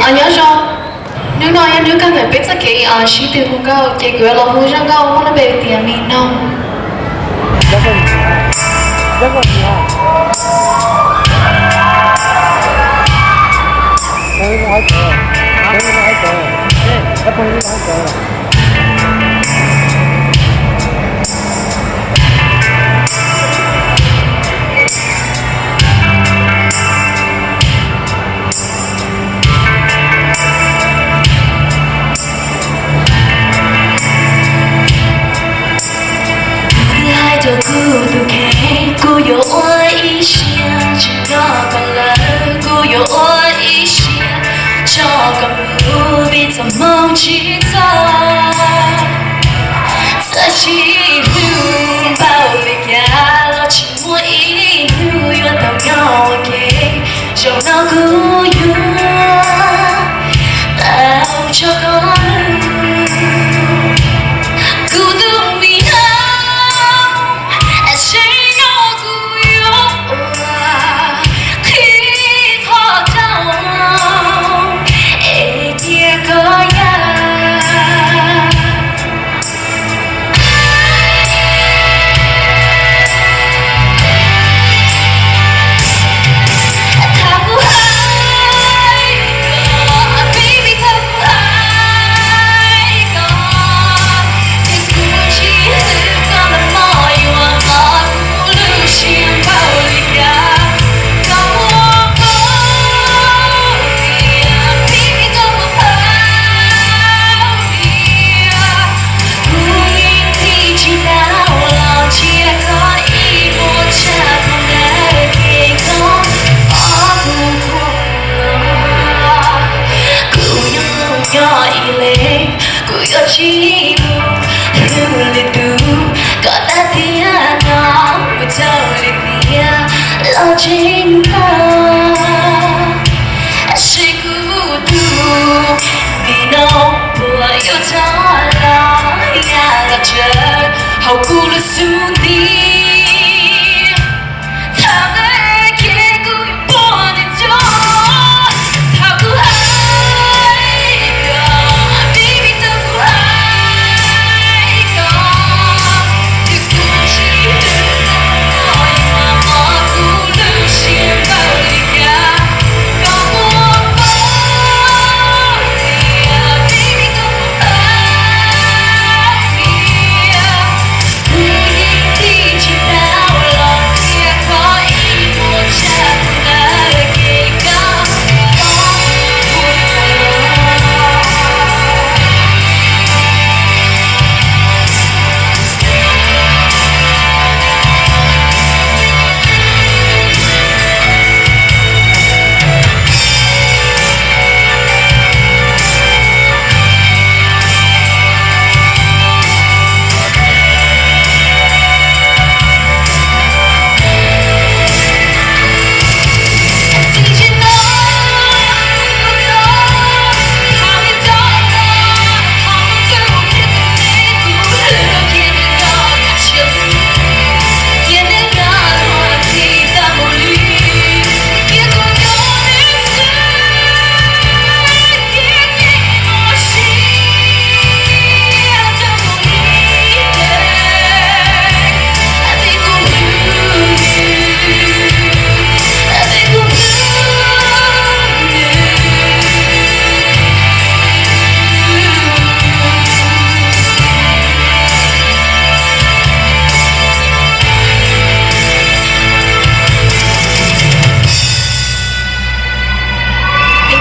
안녕하세요. 누나야 누가는 뺏어게 시대 후가 대결로 후장가 오늘 배우티야 미노. 고독해 고요한 이 시야 지나갈래 고요한 이 시야 저건 무비서 멈추자 다시 눈바울이야 친구 이유였던 영원히 전화구유 나 저건 꾸여지고 흘리도 꺼다디야 너무 떨리냐 러진다 시구도 미노 보여달라 야라져 허구를 순디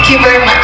Thank you very much.